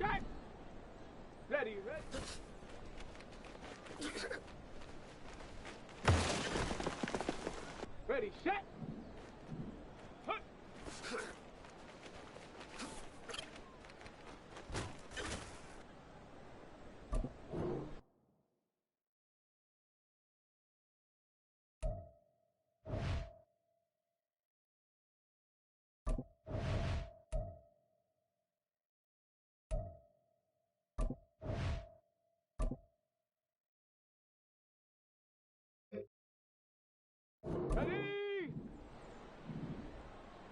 shot. Ready, ready. Ready, shot. Hut. Ready!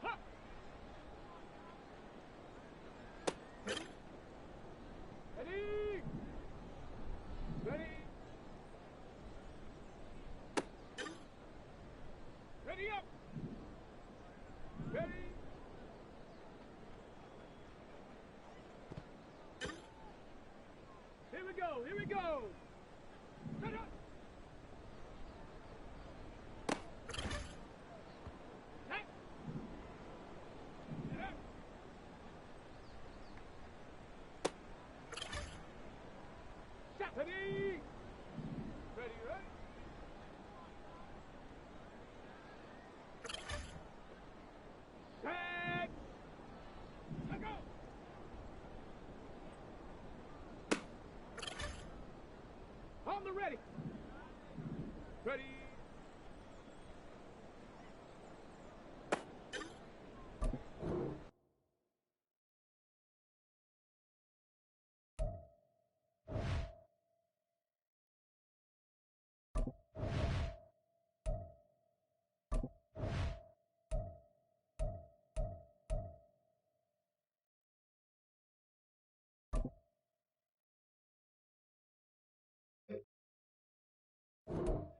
Ha! Ready! Ready! Ready up! Ready! Here we go! Here we go! Set up! Ready? Ready, ready? Set! Let go! On the ready! Ready?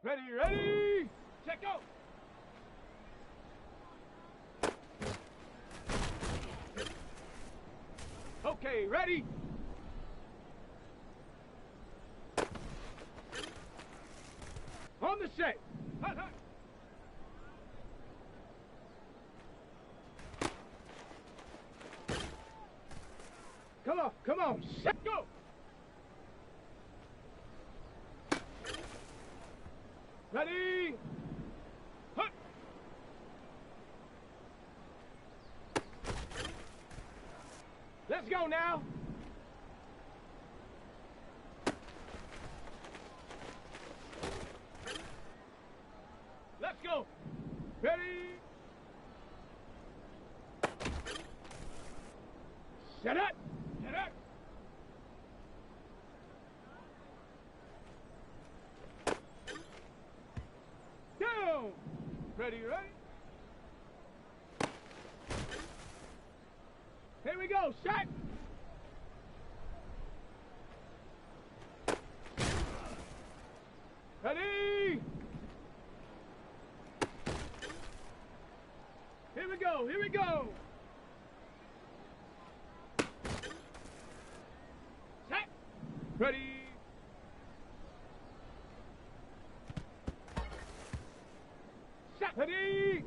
Ready, ready! Check out! Okay, ready? On the shape! Hut, hut. Come on, set, go! Ready? Hut! Let's go now! Let's go! Ready? Set up! Set up! Down! Ready, ready? Here we go, shot! Ready? Here we go, here we go! Set! Ready? Set! Ready?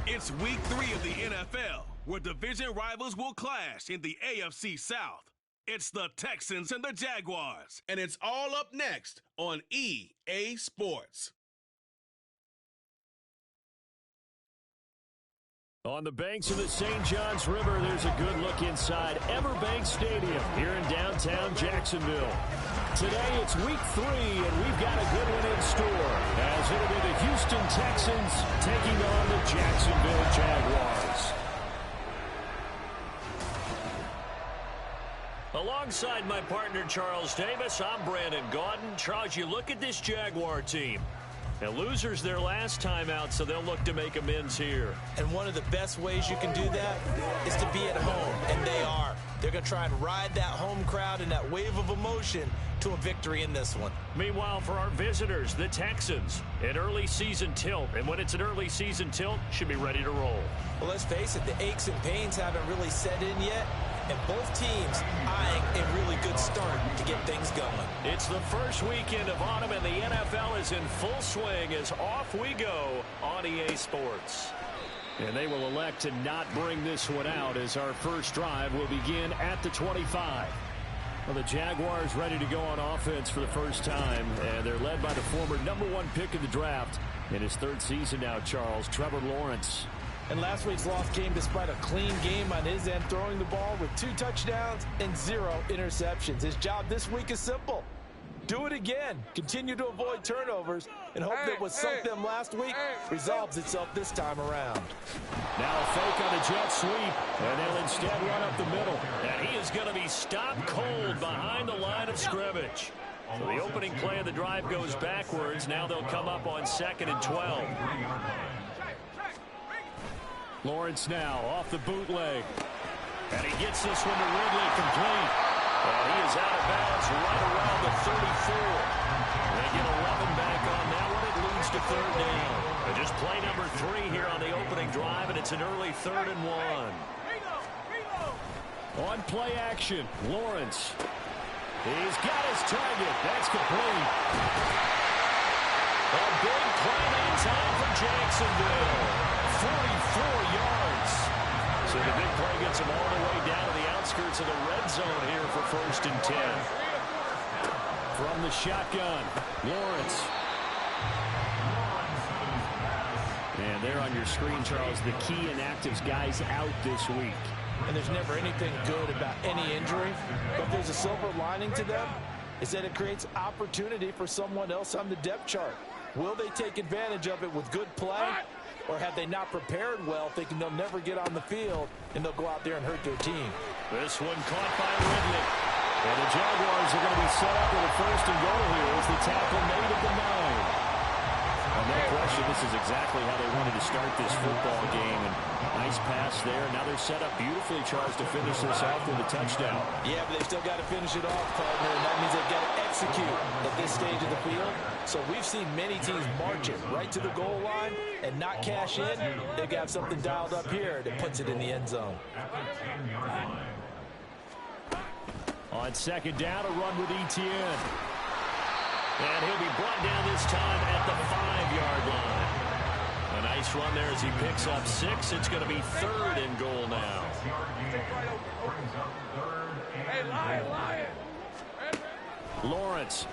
It's week 3 of the NFL, where division rivals will clash in the AFC South. It's the Texans and the Jaguars, and it's all up next on EA Sports. On the banks of the St. Johns River, there's a good look inside Everbank Stadium here in downtown Jacksonville. Today, it's week 3, and we've got a good one in store, as it'll be the Houston Texans taking on the Jacksonville Jaguars. Alongside my partner, Charles Davis, I'm Brandon Gaudin. Charles, you look at this Jaguar team. Now, losers their last time out, so they'll look to make amends here. And one of the best ways you can do that is to be at home, and they are. They're going to try and ride that home crowd and that wave of emotion to a victory in this one. Meanwhile, for our visitors, the Texans, an early season tilt. And when it's an early season tilt, should be ready to roll. Well, let's face it, the aches and pains haven't really set in yet. And both teams eyeing a really good start to get things going. It's the first weekend of autumn, and the NFL is in full swing as off we go on EA Sports. And they will elect to not bring this one out as our first drive will begin at the 25. Well, the Jaguars ready to go on offense for the first time, and they're led by the former #1 pick in the draft in his 3rd season now, Charles, Trevor Lawrence. And last week's loss came despite a clean game on his end, throwing the ball with 2 touchdowns and 0 interceptions. His job this week is simple. Do it again. Continue to avoid turnovers and hope that what sunk them last week resolves itself this time around. Now a fake on a jet sweep, and they'll instead run up the middle. And he is going to be stopped cold behind the line of scrimmage. So the opening play of the drive goes backwards. Now they'll come up on 2nd and 12. Lawrence now off the bootleg. And he gets this one to Ridley complete. And he is out of bounds right around the 34. They get 11 back on that one. It leads to 3rd down. And just play number 3 here on the opening drive, and it's an early 3rd and 1. On play action, Lawrence. He's got his target. That's complete. A big play that time for Jacksonville. 44 yards. So the big play gets him all the way down to the outskirts of the red zone here for 1st and 10. From the shotgun, Lawrence. And there on your screen, Charles, the key inactives guys out this week. And there's never anything good about any injury, but there's a silver lining to them, is that it creates opportunity for someone else on the depth chart. Will they take advantage of it with good play? Or have they not prepared well, thinking they'll never get on the field, and they'll go out there and hurt their team? This one caught by Ridley. And the Jaguars are going to be set up with a 1st and goal here as the tackle made at the 9. No question, this is exactly how they wanted to start this football game. And nice pass there. Now they're set up beautifully, Charles, to finish this off with a touchdown. Yeah, but they've still got to finish it off, partner, and that means they've got to execute at this stage of the field. So we've seen many teams march it right to the goal line and not cash in. They've got something dialed up here that puts it in the end zone. On 2nd down, a run with Etienne. And he'll be brought down this time at the 5-yard line. A nice run there as he picks up 6. It's going to be 3rd and goal now. Lawrence.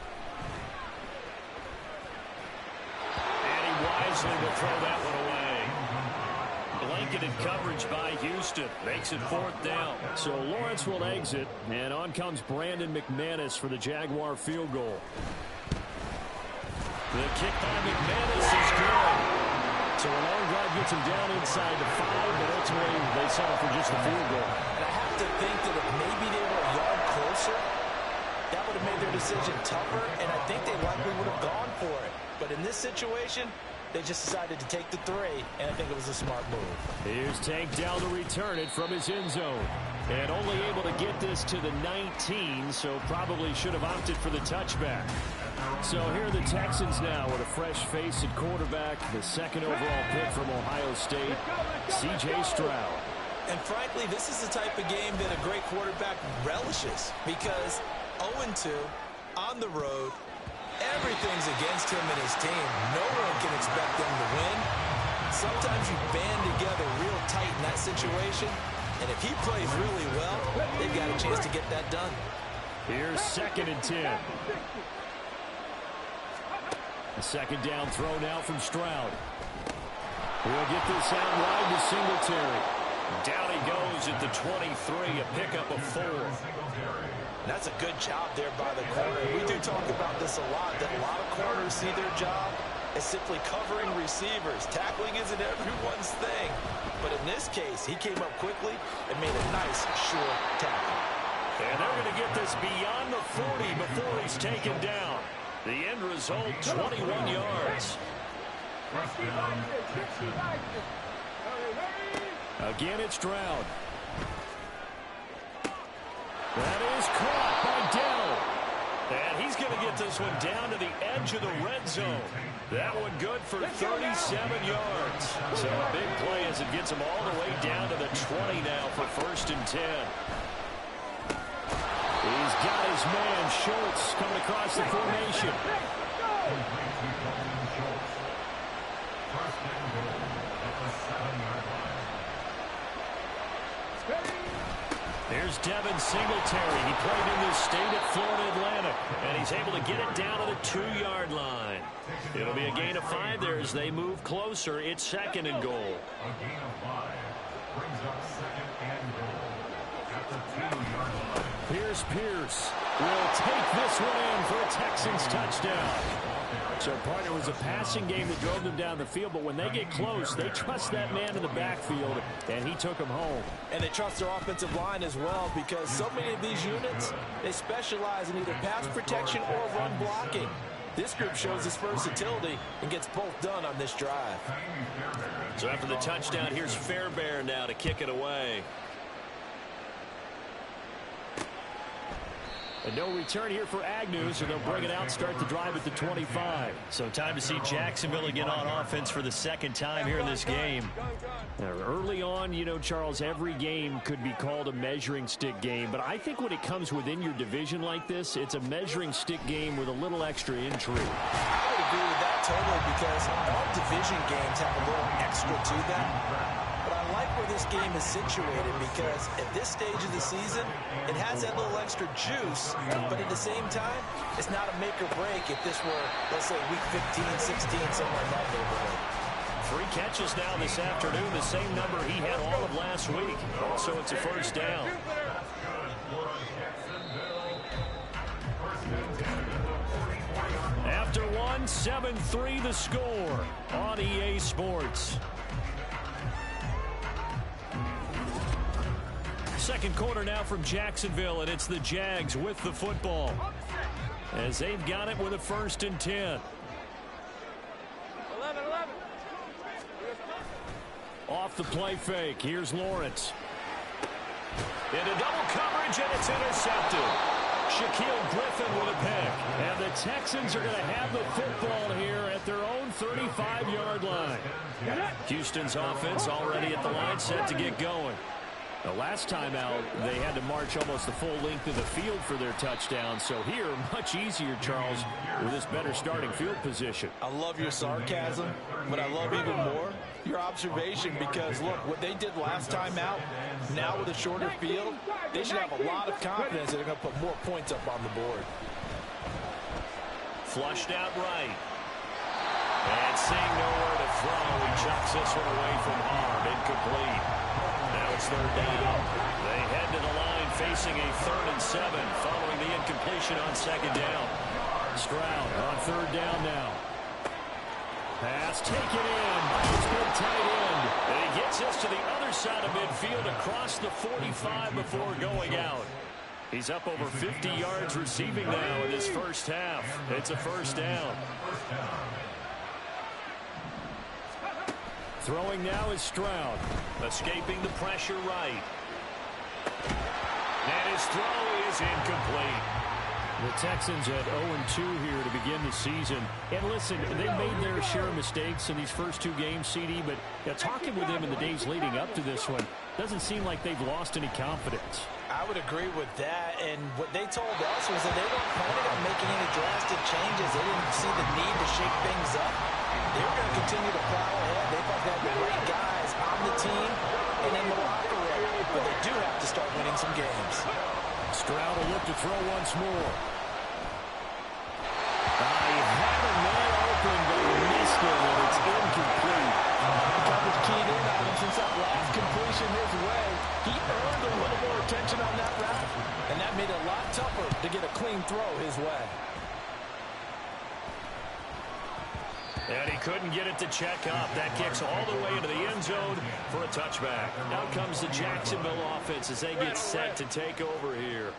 And he wisely will throw that one away. Blanketed coverage by Houston. Makes it 4th down. So Lawrence will exit, and on comes Brandon McManus for the Jaguar field goal. The kick by McManus is good. So a long drive gets him down inside the 5, but ultimately they settle for just the field goal. And I have to think that if maybe they were a yard closer, that would have made their decision tougher, and I think they likely would have gone for it. But in this situation, they just decided to take the 3, and I think it was a smart move. Here's Tank down to return it from his end zone. And only able to get this to the 19, so probably should have opted for the touchback. So here are the Texans now with a fresh face at quarterback, the 2nd overall pick from Ohio State, C.J. Stroud. And frankly, this is the type of game that a great quarterback relishes because 0-2 on the road, everything's against him and his team. No one can expect them to win. Sometimes you band together real tight in that situation. And if he plays really well, they've got a chance to get that done. Here's 2nd and 10. A second down throw now from Stroud. We'll get this out wide to Singletary. Down he goes at the 23, a pickup of 4. That's a good job there by the corner. We do talk about this a lot, that a lot of corners see their job as simply covering receivers. Tackling isn't everyone's thing. But in this case, he came up quickly and made a nice, sure tackle. And they're going to get this beyond the 40 before he's taken down. The end result, 21 yards. Again, it's Stroud. That is caught by Dell. And he's going to get this one down to the edge of the red zone. That one good for 37 yards. So a big play as it gets him all the way down to the 20 now for 1st and 10. He's got his man, Schultz, coming across the formation. Here's Devin Singletary. He played in this state at Florida Atlantic, and he's able to get it down to the 2-yard line. It'll be a gain of 5 there as they move closer. It's 2nd and goal. A gain of 5 brings up 2nd and goal at the 2-yard line. Pierce will take this one in for a Texans touchdown. So, partner, it was a passing game that drove them down the field, but when they get close, they trust that man in the backfield, and he took them home. And they trust their offensive line as well, because so many of these units, they specialize in either pass protection or run blocking. This group shows its versatility and gets both done on this drive. So after the touchdown, here's Fairbairn now to kick it away. And no return here for Agnew, so they'll bring it out, start the drive at the 25. So time to see Jacksonville again on offense for the 2nd time here in this game. Now, early on, you know, Charles, every game could be called a measuring stick game, but I think when it comes within your division like this, it's a measuring stick game with a little extra intrigue. I would agree with that totally, because all division games have a little extra to them. But I like where this game is situated, because at this stage of the season, it has that little extra juice, but at the same time, it's not a make or break if this were, let's say, week 15, 16, somewhere in that neighborhood. 3 catches now this afternoon, the same number he had all of last week. So it's a 1st down. After 1, 7-3 the score on EA Sports. Second quarter now from Jacksonville, and it's the Jags with the football as they've got it with a 1st and 10. 11. Off the play fake, here's Lawrence. Into double coverage, and it's intercepted. Shaquille Griffin with a pick. And the Texans are going to have the football here at their own 35-yard line. Houston's offense already at the line, set to get going. The last time out, they had to march almost the full length of the field for their touchdown. So here, much easier, Charles, with this better starting field position. I love your sarcasm, but I love even more your observation, because, look, what they did last time out, now with a shorter field, they should have a lot of confidence that they're going to put more points up on the board. Flushed out right. And seeing nowhere to throw, he chucks this one away from Hard. Incomplete. Now it's 3rd down. They head to the line facing a 3rd and 7 following the incompletion on 2nd down. Stroud on 3rd down now. Pass taken in by his big tight end. And he gets us to the other side of midfield across the 45 before going out. He's up over 50 yards receiving now in his first half. It's a 1st down. Throwing now is Stroud. Escaping the pressure right. And his throw is incomplete. The Texans at 0-2 here to begin the season. And listen, they made their share of mistakes in these first 2 games, CD, but talking with them in the days leading up to this one, doesn't seem like they've lost any confidence. I would agree with that, and what they told us was that they weren't planning on making any drastic changes. They didn't see the need to shake things up. They were going to continue to plow ahead. They thought they had the right guys on the team, and in the to start winning some games. Stroud will look to throw once more. He had a man open, but he missed it, and it's incomplete. Coverage keyed in on him since that last completion his way. He earned a little more attention on that route, and that made it a lot tougher to get a clean throw his way. And he couldn't get it to check up. That kicks all the way into the end zone for a touchback. Out comes the Jacksonville offense as they get set to take over here.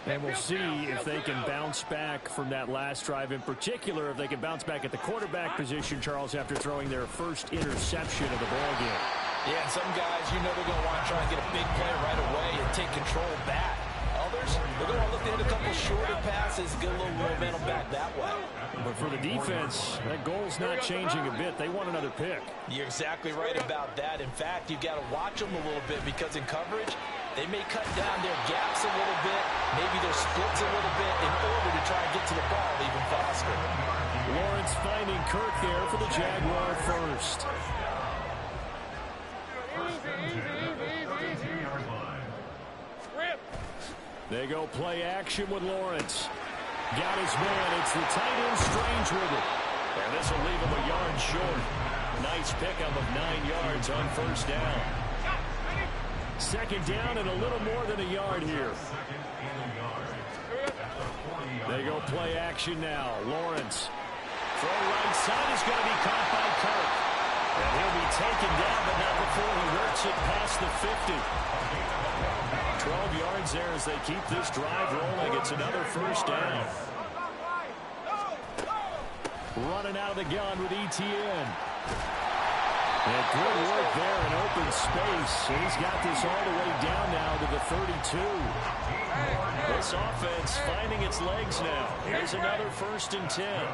And we'll see if they can bounce back from that last drive. In particular, if they can bounce back at the quarterback position, Charles, after throwing their first interception of the ballgame. Yeah, and some guys, you know they're going to want to try and get a big play right away and take control back. Others, they're going to look to hit a couple shorter passes, get a little momentum back that way. But for the defense, that goal's not changing a bit. They want another pick. You're exactly right about that. In fact, you've got to watch them a little bit because in coverage, they may cut down their gaps a little bit, maybe their splits a little bit in order to try and get to the ball even faster. Lawrence finding Kirk there for the Jaguar first. They go play action with Lawrence. Got his man. It's the tight end Strange with it. And this will leave him a yard short. Nice pickup of 9 yards on first down. Second down and a little more than a yard here. They go play action now. Lawrence. Throw right side is going to be caught by Kirk. And he'll be taken down, but not before he works it past the 50. 12 yards there as they keep this drive rolling. It's another first down. Running out of the gun with ETN. And good work there in open space. And he's got this all the way down now to the 32. This offense finding its legs now. Here's another 1st and 10.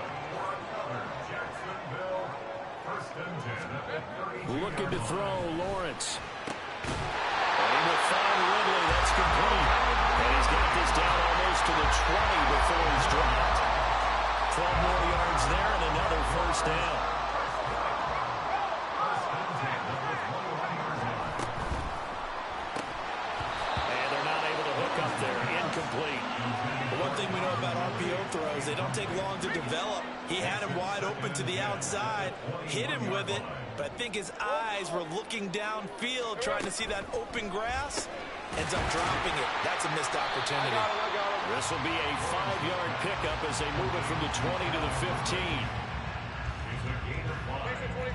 Looking to throw, Lawrence. And he will find Ridley. That's complete. And he's got this down almost to the 20 before he's dropped. 12 more yards there and another first down. And they're not able to hook up there. Incomplete. One thing we know about RPO throws, they don't take long to develop. He had him wide open to the outside, hit him with it, but I think his eyes were looking downfield, trying to see that open grass. Ends up dropping it. That's a missed opportunity. This will be a 5-yard pickup as they move it from the 20 to the 15.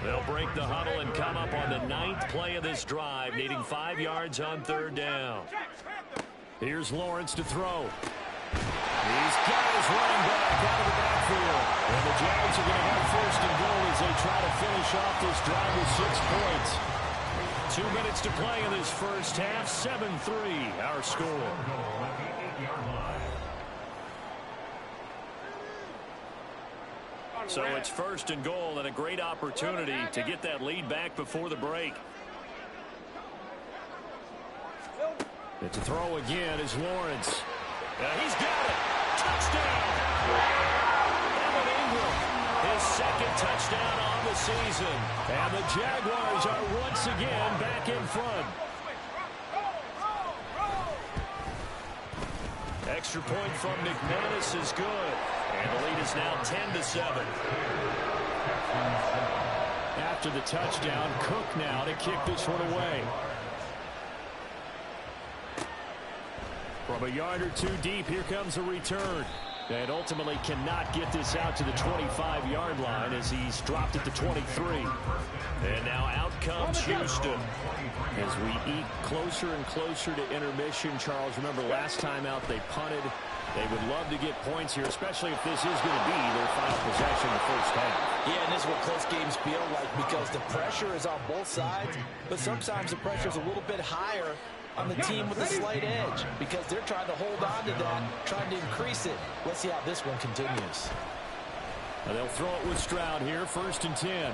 They'll break the huddle and come up on the 9th play of this drive, needing 5 yards on 3rd down. Here's Lawrence to throw. He's got his running back out of the backfield. And the Jags are going to have 1st and goal as they try to finish off this drive with 6 points. 2 minutes to play in this first half. 7-3 our score. So it's 1st and goal and a great opportunity to get that lead back before the break. It's a throw again is Lawrence. He's got it. Touchdown. Evan Ingram, his 2nd touchdown on the season. And the Jaguars are once again back in front. Extra point from McManus is good. And the lead is now 10-7. After the touchdown, Cook now to kick this one away. From a yard or 2 deep, here comes a return. And ultimately cannot get this out to the 25-yard line as he's dropped it to 23. And now out comes Houston. As we eke closer and closer to intermission, Charles, remember last time out they punted. They would love to get points here, especially if this is going to be their final possession in the first half. Yeah, and this is what close games feel like because the pressure is on both sides, but sometimes the pressure is a little bit higher on the team with a slight edge because they're trying to hold on to that, trying to increase it. Let's see how this one continues. And they'll throw it with Stroud here, 1st and 10. And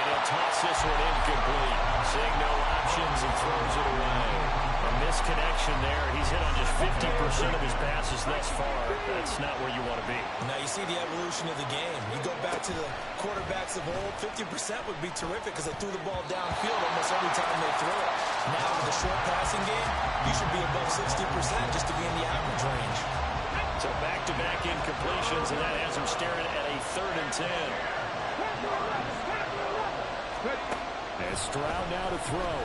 he'll toss this one incomplete. Seeing no options and throws it away. A misconnection there. He's hit on just 50% of his passes thus far. That's not where you want to be. Now you see the evolution of the game. You go back to the quarterbacks of old, 50% would be terrific because they threw the ball downfield almost every time they threw it. Now with the short passing game, you should be above 60% just to be in the average range. So back-to-back incompletions, and that has him staring at a 3rd and 10. And Stroud now to throw.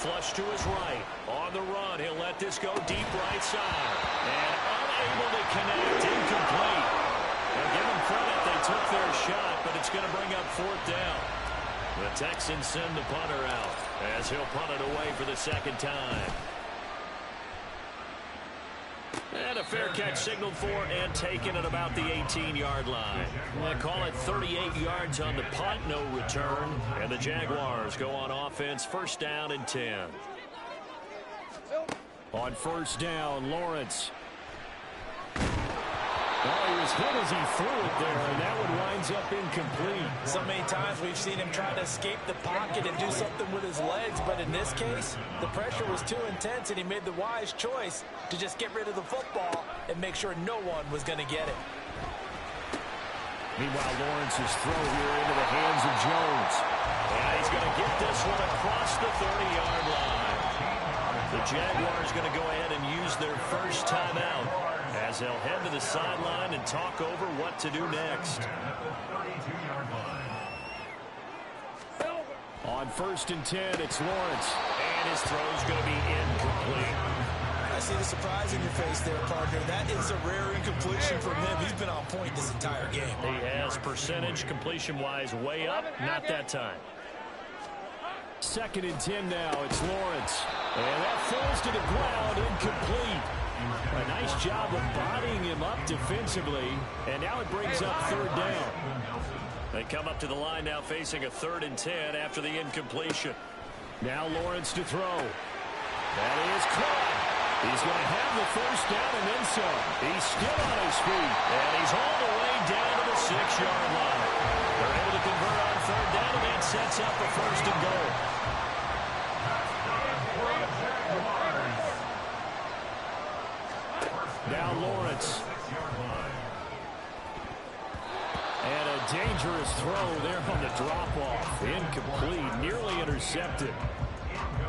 Flush to his right. On the run, he'll let this go deep right side. And unable to connect, incomplete. Now give them credit, they took their shot, but it's going to bring up 4th down. The Texans send the punter out as he'll punt it away for the 2nd time. And a fair catch signaled for and taken at about the 18-yard line. We'll call it 38 yards on the punt, no return. And the Jaguars go on offense, 1st down and 10. On 1st down, Lawrence. Oh, he was hit as he threw it there, and that one winds up incomplete. So many times we've seen him try to escape the pocket and do something with his legs, but in this case, the pressure was too intense, and he made the wise choice to just get rid of the football and make sure no one was going to get it. Meanwhile, Lawrence's throw here into the hands of Jones. And he's going to get this one across the 30-yard line. The Jaguars going to go ahead and use their first timeout as they'll head to the sideline and talk over what to do next. On 1st and 10, it's Lawrence. And his throw's going to be incomplete. I see the surprise in your face there, partner. That is a rare incompletion from him. He's been on point this entire game. He has percentage completion-wise way up. Not that time. 2nd and 10 now. It's Lawrence. And that falls to the ground, incomplete. A nice job of bodying him up defensively. And now it brings up 3rd down. They come up to the line now facing a 3rd and 10 after the incompletion. Now Lawrence to throw. That is caught. He's going to have the 1st down and then some. He's still on his feet. And he's all the way down to the 6-yard line. They're able to convert on 3rd down, and that sets up a 1st and goal. Now Lawrence. And a dangerous throw there on the drop-off. Incomplete, nearly intercepted.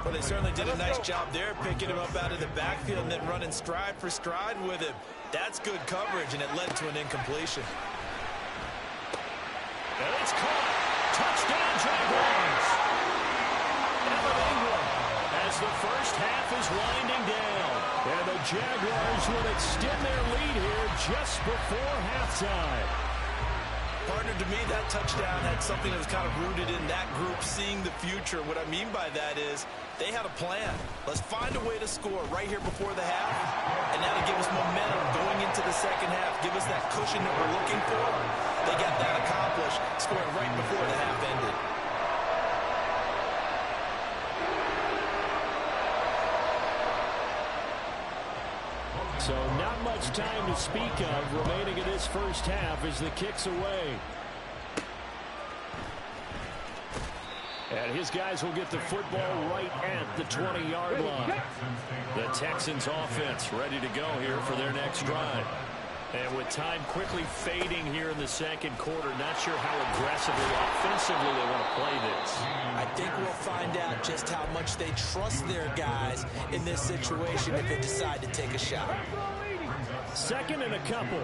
Well, they certainly did a nice job there, picking him up out of the backfield and then running stride for stride with him. That's good coverage, and it led to an incompletion. And it's caught. Touchdown, Jaguars. Evan Ingram as the first half is winding down. And the Jaguars will extend their lead here just before halftime. Partner, to me, that touchdown had something that was kind of rooted in that group seeing the future. What I mean by that is they had a plan. Let's find a way to score right here before the half, and now to give us momentum going into the 2nd half, give us that cushion that we're looking for. They got that accomplished, scoring right before the half ended. So not much time to speak of remaining in this first half as the kick's away. And his guys will get the football right at the 20-yard line. The Texans offense ready to go here for their next drive. And with time quickly fading here in the 2nd quarter, not sure how aggressively, offensively they want to play this. I think we'll find out just how much they trust their guys in this situation if they decide to take a shot. 2nd and a couple.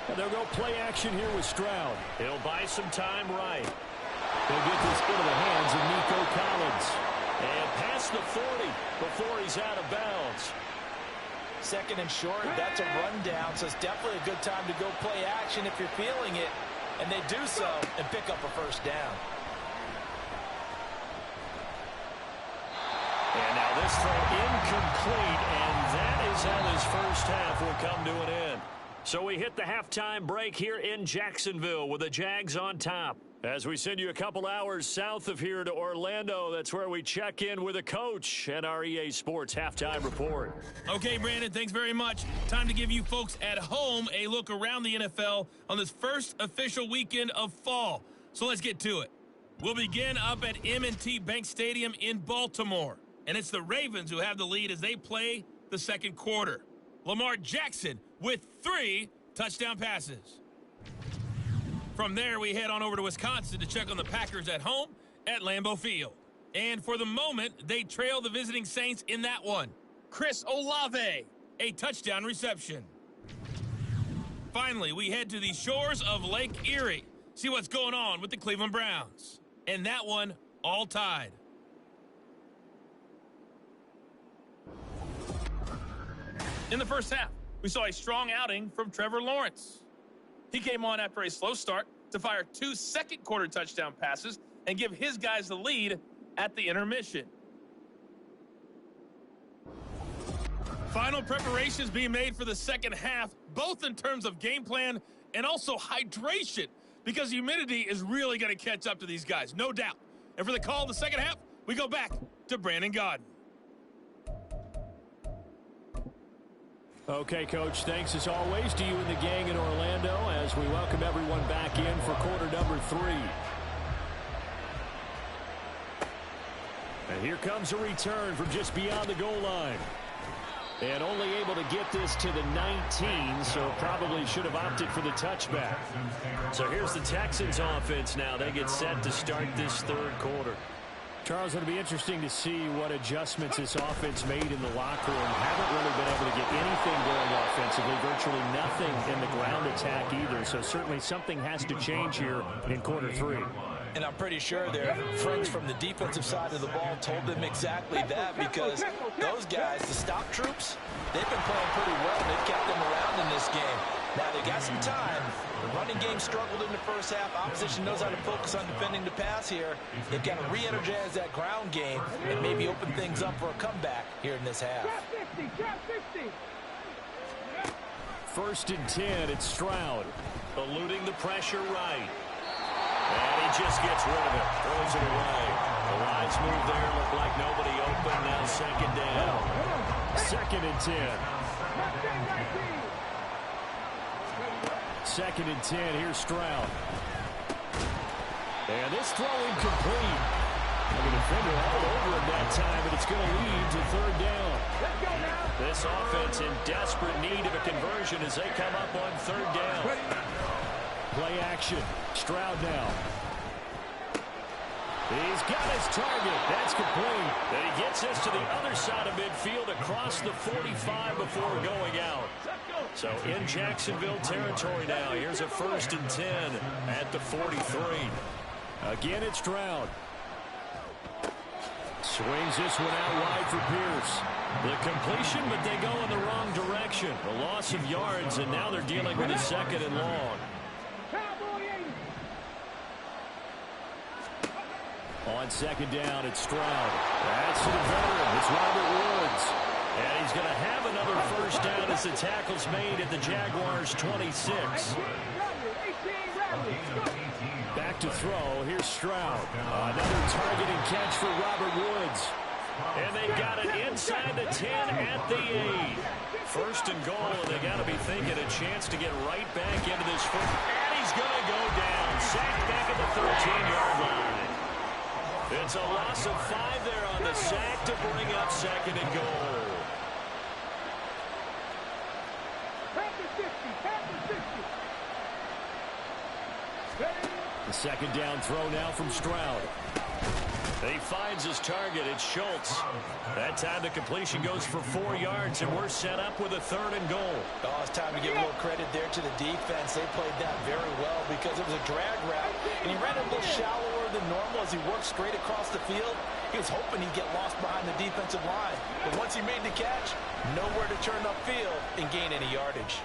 And they'll go play action here with Stroud. He'll buy some time right. They'll get this into the hands of Nico Collins. And past the 40 before he's out of bounds. 2nd and short, that's a rundown, so it's definitely a good time to go play action if you're feeling it. And they do so and pick up a 1st down. And now this throw incomplete, and that is how this first half will come to an end. So we hit the halftime break here in Jacksonville with the Jags on top. As we send you a couple hours south of here to Orlando, that's where we check in with a coach and our EA Sports halftime report. Okay, Brandon, thanks very much. Time to give you folks at home a look around the NFL on this first official weekend of fall. So let's get to it. We'll begin up at M&T Bank Stadium in Baltimore. And it's the Ravens who have the lead as they play the 2nd quarter. Lamar Jackson with 3 touchdown passes. From there, we head on over to Wisconsin to check on the Packers at home at Lambeau Field. And for the moment, they trail the visiting Saints in that one. Chris Olave, a touchdown reception. Finally, we head to the shores of Lake Erie. See what's going on with the Cleveland Browns. And that one, all tied. In the first half, we saw a strong outing from Trevor Lawrence. He came on after a slow start to fire 2 second-quarter touchdown passes and give his guys the lead at the intermission. Final preparations being made for the second half, both in terms of game plan and also hydration, because humidity is really going to catch up to these guys, no doubt. And for the call of the second half, we go back to Brandon Gaudin. Okay, Coach, thanks as always to you and the gang in Orlando as we welcome everyone back in for quarter number 3. And here comes a return from just beyond the goal line. And only able to get this to the 19, so probably should have opted for the touchback. So here's the Texans offense now. They get set to start this third quarter. Charles, it'll be interesting to see what adjustments this offense made in the locker room. Haven't really been able to get anything going offensively, virtually nothing in the ground attack either. So certainly something has to change here in quarter 3. And I'm pretty sure their friends from the defensive side of the ball told them exactly that, because those guys, the stop troops, they've been playing pretty well. They've kept them around in this game. Now, they got some time. The running game struggled in the first half. Opposition knows how to focus on defending the pass here. They've got to re-energize that ground game and maybe open things up for a comeback here in this half. First and 10, it's Stroud. Eluding the pressure right. And he just gets rid of it. Throws it away. The lines move there. Look like nobody open. Now second down. Second and 10. Second and 10, here's Stroud. And this throw incomplete. The defender all over him that time, but it's going to lead to third down. This offense in desperate need of a conversion as they come up on third down. Play action. Stroud now. He's got his target. That's complete. And he gets this to the other side of midfield across the 45 before going out. So in Jacksonville territory now. Here's a first and 10 at the 43. Again, it's Stroud. Swings this one out wide for Pierce. The completion, but they go in the wrong direction. A loss of yards, and now they're dealing with a second and long. On second down, it's Stroud. That's to the veteran. It's Robert Woods. And he's going to have another first down as the tackle's made at the Jaguars' 26. Back to throw. Here's Stroud. Another targeting catch for Robert Woods. And they've got it inside the 10 at the 8. First and goal, and they got to be thinking a chance to get right back into this first. And he's going to go down. Sacked back at the 13-yard line. It's a loss of 5 there on the sack to bring up second and goal. The second down throw now from Stroud. He finds his target. It's Schultz. That time the completion goes for 4 yards, and we're set up with a third and goal. Oh, it's time to give a little credit there to the defense. They played that very well because it was a drag route, and he ran a little shallower than normal as he worked straight across the field. He was hoping he'd get lost behind the defensive line, but once he made the catch, nowhere to turn upfield and gain any yardage.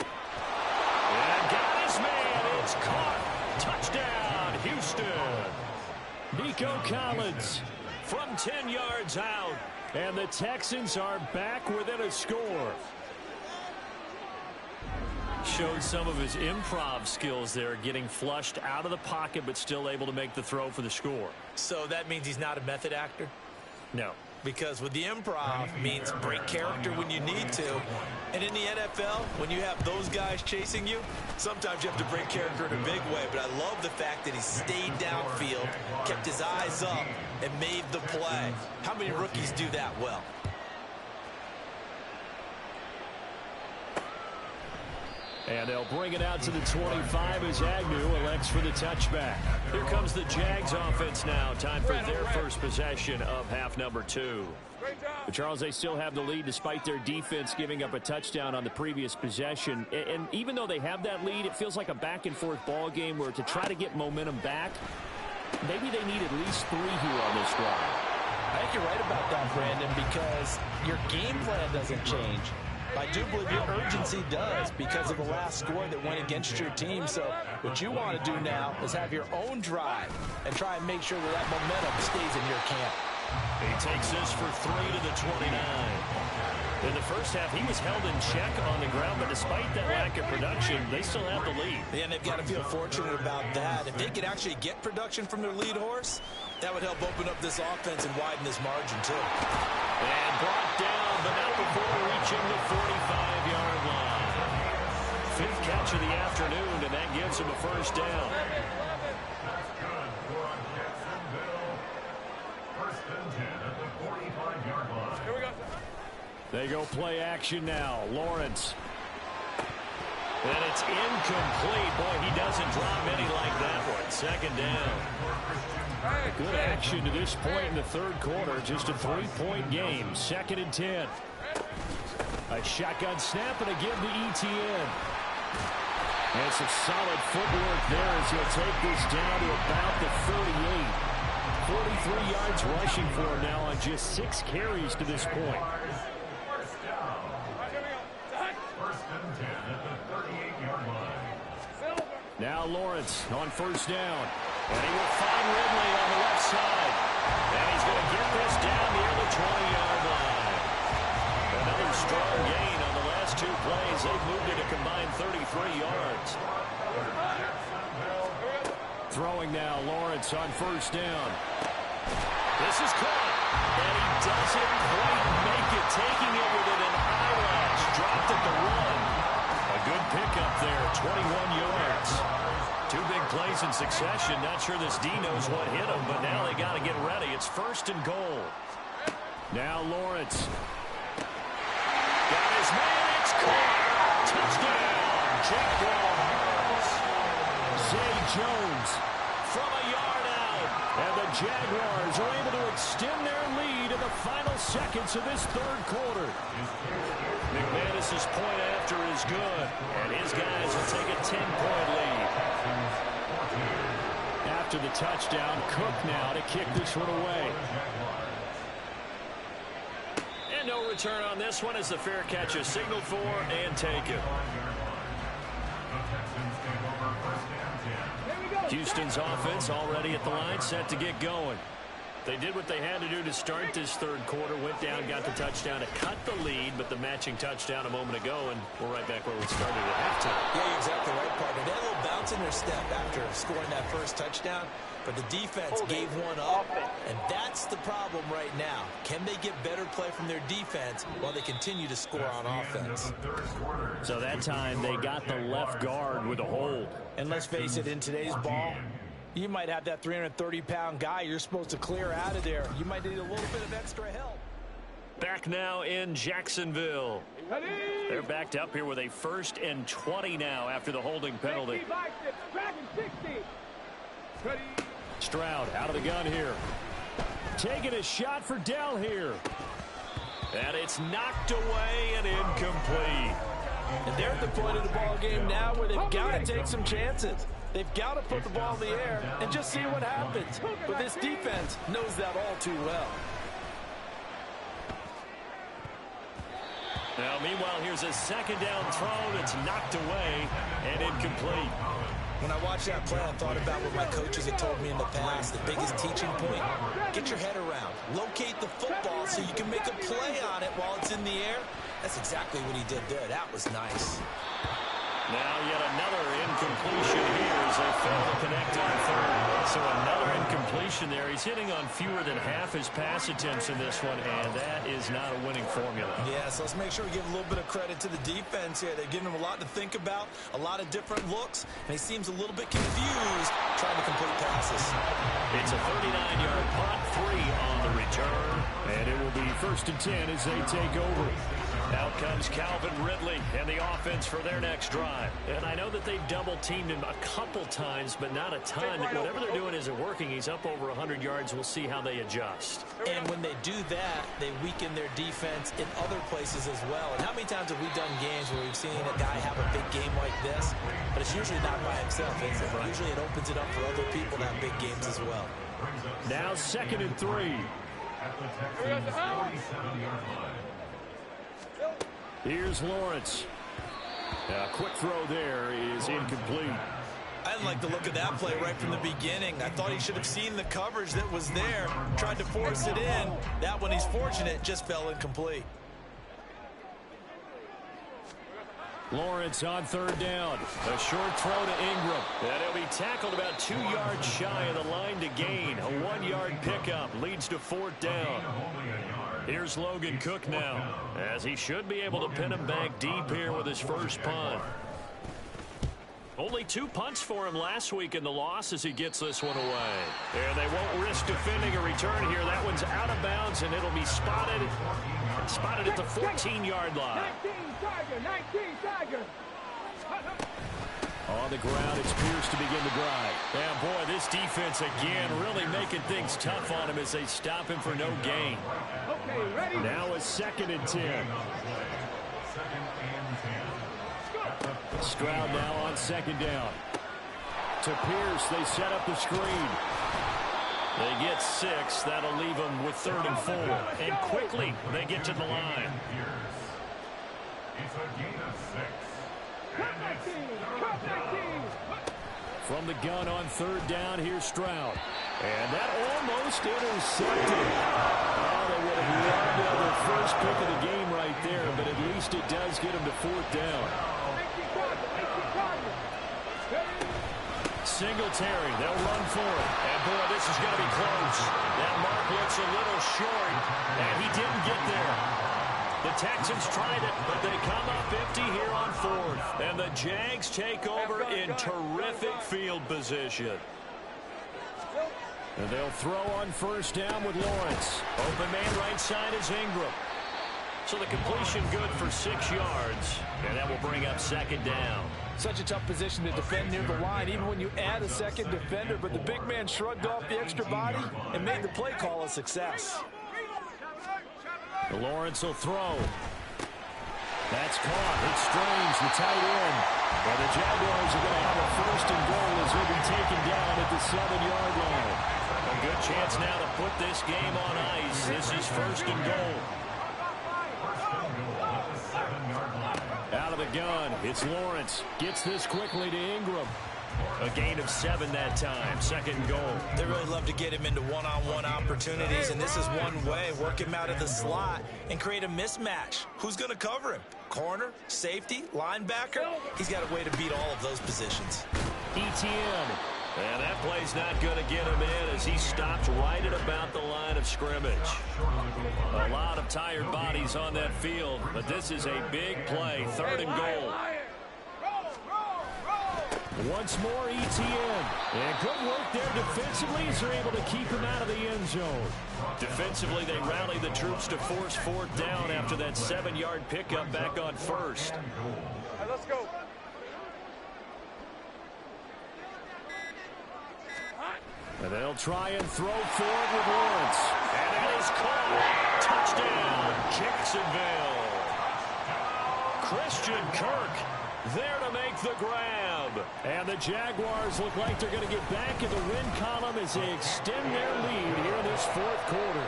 And got his man. It's caught. Touchdown, Houston. Nico Collins from 10 yards out. And the Texans are back within a score. Showed some of his improv skills there, getting flushed out of the pocket but still able to make the throw for the score. So that means he's not a method actor? No. Because with the improv means break character when you need to. And in the NFL, when you have those guys chasing you, sometimes you have to break character in a big way. But I love the fact that he stayed downfield, kept his eyes up, and made the play. How many rookies do that well? And they'll bring it out to the 25 as Agnew elects for the touchback. Here comes the Jags offense now. Time for their first possession of half number 2. But Charles, they still have the lead despite their defense giving up a touchdown on the previous possession. And even though they have that lead, it feels like a back-and-forth ball game where to try to get momentum back, maybe they need at least 3 here on this drive. I think you're right about that, Brandon, because your game plan doesn't change. I do believe your urgency does because of the last score that went against your team. So what you want to do now is have your own drive and try and make sure that momentum stays in your camp. He takes this for 3 to the 29. In the first half, he was held in check on the ground, but despite that lack of production, they still have the lead. Yeah, and they've got to feel fortunate about that. If they could actually get production from their lead horse, that would help open up this offense and widen this margin, too. And brought down, but not before reaching the 45-yard line. 5th catch of the afternoon, and that gives him a first down. That's good for Jacksonville. First and 10 at the 45-yard line. Here we go. They go play action now. Lawrence. And it's incomplete. Boy, he doesn't drop many like that one. Second down. Good action to this point in the third quarter. Just a 3-point game. 2nd and 10. A shotgun snap and again to ETN. And some solid footwork there as he'll take this down to about the 38. 43 yards rushing for him now on just 6 carries to this point. First and 10 at the 38-yard line. Now Lawrence on first down. And he will find Ridley on the left side. And he's going to get this down near the 20-yard line. Another strong gain on the last 2 plays. They've moved it a combined 33 yards. Throwing now, Lawrence on first down. This is caught. And he doesn't quite make it. Taking it within an eyelash. Dropped at the run. A good pickup there, 21 yards. 2 big plays in succession. Not sure this D knows what hit him, but now they got to get ready. It's 1st and goal. Now Lawrence. Got his man. It's caught. Touchdown. Jaguars. Zay Jones from a yard out. And the Jaguars are able to extend their lead in the final seconds of this third quarter. McManus's point after is good. And his guys will take a 10-point lead. After the touchdown, Cook now to kick this one away. And no return on this one as the fair catch is signaled for and taken. Houston's offense already at the line, set to get going. They did what they had to do to start this third quarter, went down, got the touchdown to cut the lead, but the matching touchdown a moment ago, and we're right back where we started at halftime. Yeah, you're exactly right, partner. They had a little bounce in their step after scoring that first touchdown, but the defense gave one up, and that's the problem right now. Can they get better play from their defense while they continue to score on offense? So that time they got the left guard with a hold. And let's face it, in today's ball, you might have that 330-pound guy you're supposed to clear out of there. You might need a little bit of extra help. Back now in Jacksonville. They're backed up here with a 1st and 20 now after the holding penalty. Stroud out of the gun here. Taking a shot for Dell here. And it's knocked away and incomplete. And they're at the point of the ball game now where they've got to take some chances. They've got to put the ball in the air and just see what happens. But this defense knows that all too well. Now, meanwhile, here's a 2nd down throw that's knocked away and incomplete. When I watched that play, I thought about what my coaches had told me in the past. The biggest teaching point, get your head around. Locate the football so you can make a play on it while it's in the air. That's exactly what he did there. That was nice. Now yet another incompletion here as they fail to connect on third. So another incompletion there. He's hitting on fewer than half his pass attempts in this one, and that is not a winning formula. Yeah, so let's make sure we give a little bit of credit to the defense here. They're giving him a lot to think about, a lot of different looks, and he seems a little bit confused trying to complete passes. It's a 39-yard punt, 3 on the return. And it will be 1st and 10 as they take over. Out comes Calvin Ridley and the offense for their next drive. And I know that they've double-teamed him a couple times, but not a ton. Whatever they're doing isn't working. He's up over 100 yards. We'll see how they adjust. And when they do that, they weaken their defense in other places as well. And how many times have we done games where we've seen a guy have a big game like this, but it's usually not by himself, is it? Right. Usually it opens it up for other people to have big games as well. Now 2nd and 3. At the Texans' 47-yard line. Here's Lawrence. A quick throw there is incomplete. I didn't like the look of that play right from the beginning. I thought he should have seen the coverage that was there, tried to force it in. That one, he's fortunate, just fell incomplete. Lawrence on 3rd down. A short throw to Ingram. And he'll be tackled about 2 yards shy of the line to gain. A 1-yard pickup leads to 4th down. Here's Logan Cook now, as he should be able to pin him back deep here with his first punt. Only 2 punts for him last week in the loss as he gets this one away. And they won't risk defending a return here. That one's out of bounds, and it'll be spotted at the 14-yard line. 19 Tiger. On the ground, it's Pierce to begin the drive. And boy, this defense again really making things tough on him as they stop him for no gain. Okay, ready? Now a 2nd and 10. Stroud now on 2nd down. To Pierce, they set up the screen. They get 6. That'll leave them with 3rd and 4. And quickly, they get to the line. It's a gain of 6. From the gun on 3rd down, here's Stroud. And that almost intercepted. Oh, they would have loved to have their first pick of the game right there, but at least it does get them to 4th down. Singletary, they'll run for it. And boy, this is going to be close. That mark looks a little short, and he didn't get there. The Texans tried it, but they come up empty here on 4th. And the Jags take over in terrific field position. And they'll throw on 1st down with Lawrence. Open man right side is Ingram. So the completion good for 6 yards. And that will bring up 2nd down. Such a tough position to defend near the line, even when you add a second defender. But the big man shrugged off the extra body and made the play call a success. Lawrence will throw. That's caught. It's Strange, the tight end. But the Jaguars are going to have a 1st and goal as they'll be taken down at the 7-yard line. A good chance now to put this game on ice. This is 1st and goal. Out of the gun, it's Lawrence. Gets this quickly to Ingram. A gain of 7 that time. 2nd and goal. They really love to get him into one-on-one opportunities, and this is one way. Work him out of the slot and create a mismatch. Who's going to cover him? Corner, safety, linebacker? He's got a way to beat all of those positions. ETN. And that play's not going to get him in as he stopped right at about the line of scrimmage. A lot of tired bodies on that field, but this is a big play. 3rd and goal. Once more, ETN. And good work there defensively as they're able to keep him out of the end zone. Defensively, they rally the troops to force 4th down after that 7-yard pickup back on 1st. Right, let's go. And they'll try and throw forward with Lawrence. And that is caught. Touchdown, Jacksonville. Christian Kirk there to make the grab. And the Jaguars look like they're going to get back in the win column as they extend their lead here in this 4th quarter.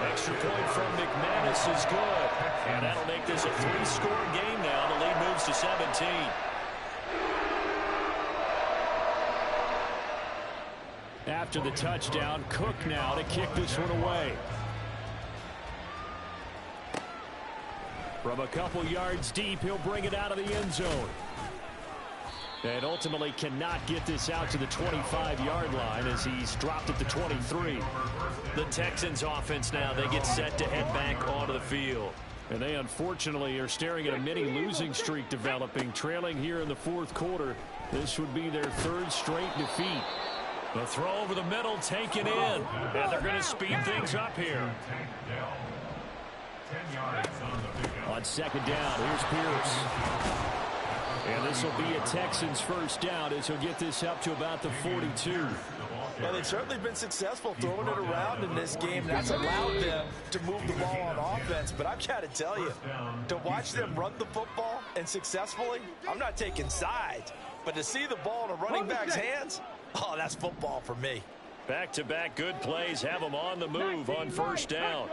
Extra point from McManus is good. And that'll make this a 3-score game now. The lead moves to 17. After the touchdown, Cook now to kick this one away. From a couple yards deep, he'll bring it out of the end zone. And ultimately cannot get this out to the 25-yard line as he's dropped at the 23. The Texans offense now, they get set to head back onto the field. And they unfortunately are staring at a mini losing streak developing, trailing here in the 4th quarter. This would be their 3rd straight defeat. The throw over the middle taken in. And they're going to speed things up here. 10 yards on the pickup. On second down, here's Pierce. And this will be a Texans first down as he'll get this up to about the 42. Well, they've certainly been successful throwing it around in this game. That's allowed them to move the ball on offense. But I've got to tell you, to watch them run the football and successfully, I'm not taking sides. But to see the ball in a running back's hands, oh, that's football for me. Back-to-back good plays have them on the move on first down.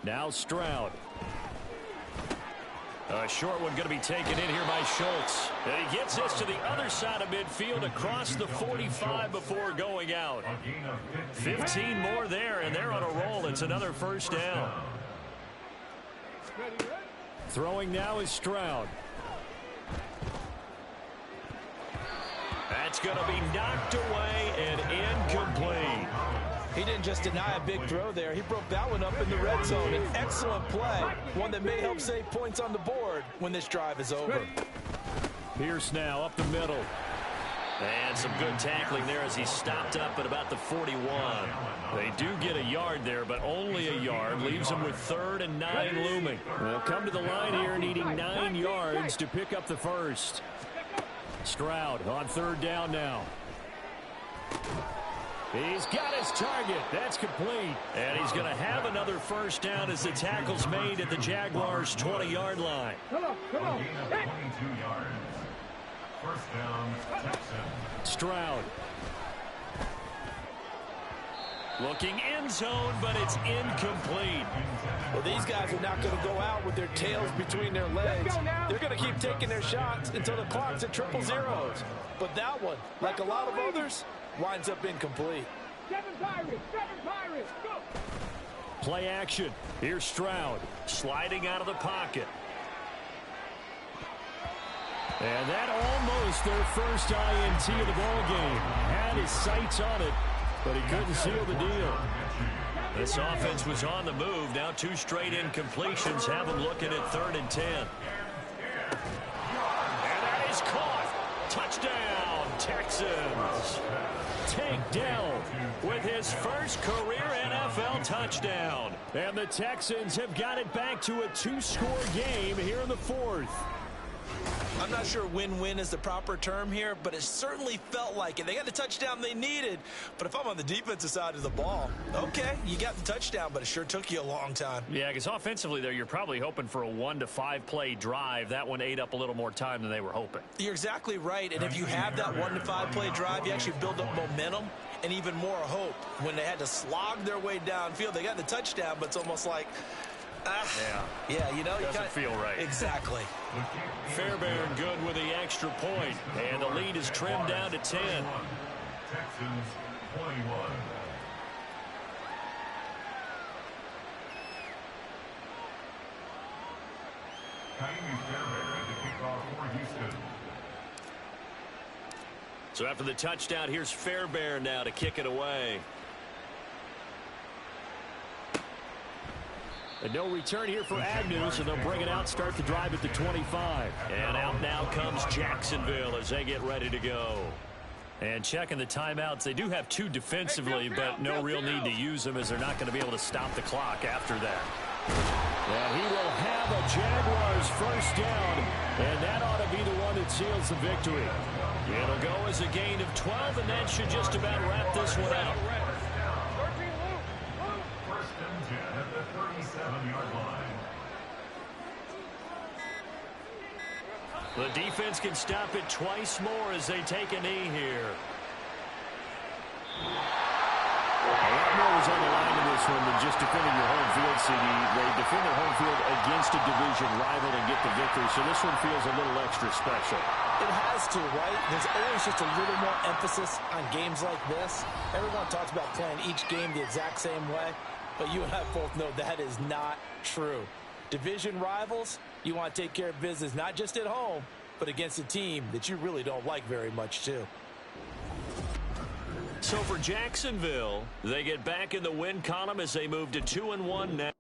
Now Stroud. A short one going to be taken in here by Schultz. And he gets this to the other side of midfield across the 45 before going out. 15 more there, and they're on a roll. It's another first down. Throwing now is Stroud. That's going to be knocked away and incomplete. He didn't just deny a big throw there. He broke that one up in the red zone. An excellent play. One that may help save points on the board when this drive is over. Pierce now up the middle. And some good tackling there as he stopped up at about the 41. They do get a yard there, but only a yard. Leaves them with 3rd and 9 looming. They'll come to the line here needing 9 yards to pick up the first. Stroud on 3rd down now. He's got his target. That's complete. And he's going to have another first down as the tackle's made at the Jaguars' 20-yard line. Come on. 22 yards. First down, Texans. Stroud. Looking end zone, but it's incomplete. Well, these guys are not going to go out with their tails between their legs. They're going to keep taking their shots until the clock's at 000. But that one, like a lot of others, winds up incomplete. 7 Pirates, go! Play action. Here's Stroud. Sliding out of the pocket. And that almost their first INT of the ball game. Had his sights on it, but he couldn't seal the deal. This offense was on the move. Now 2 straight incompletions have them looking at 3rd and 10. And that is caught. Touchdown, Texans. Take down With his first career NFL touchdown. And the Texans have got it back to a 2-score game here in the 4th. I'm not sure win-win is the proper term here, but it certainly felt like it. They got the touchdown they needed, but if I'm on the defensive side of the ball, okay, you got the touchdown, but it sure took you a long time. Yeah, because offensively there, you're probably hoping for a 1 to 5 play drive. That one ate up a little more time than they were hoping. You're exactly right, and if you have that 1 to 5 play drive, you actually build up momentum and even more hope. When they had to slog their way downfield, they got the touchdown, but it's almost like, yeah, you know, doesn't feel right. Exactly. Fairbairn good with the extra point, and the lead is trimmed down to 10. Texans 21. Fairbairn to kick off for Houston. So after the touchdown, here's Fairbairn now to kick it away. And no return here for Agnew, so they'll bring it out, start the drive at the 25. And out now comes Jacksonville as they get ready to go. And checking the timeouts, they do have 2 defensively, but no real need to use them as they're not going to be able to stop the clock after that. And he will have a Jaguars first down, and that ought to be the one that seals the victory. It'll go as a gain of 12, and that should just about wrap this one out. First and 10 at the 37-yard line. The defense can stop it twice more as they take a knee here. A lot more was on the line in this one than just defending your home field, CD. They defend their home field against a division rival and get the victory, so this one feels a little extra special. It has to, right? There's always just a little more emphasis on games like this. Everyone talks about playing each game the exact same way, but you and I both know that is not true. Division rivals, you want to take care of business not just at home, but against a team that you really don't like very much, too. So for Jacksonville, they get back in the win column as they move to 2-1 now.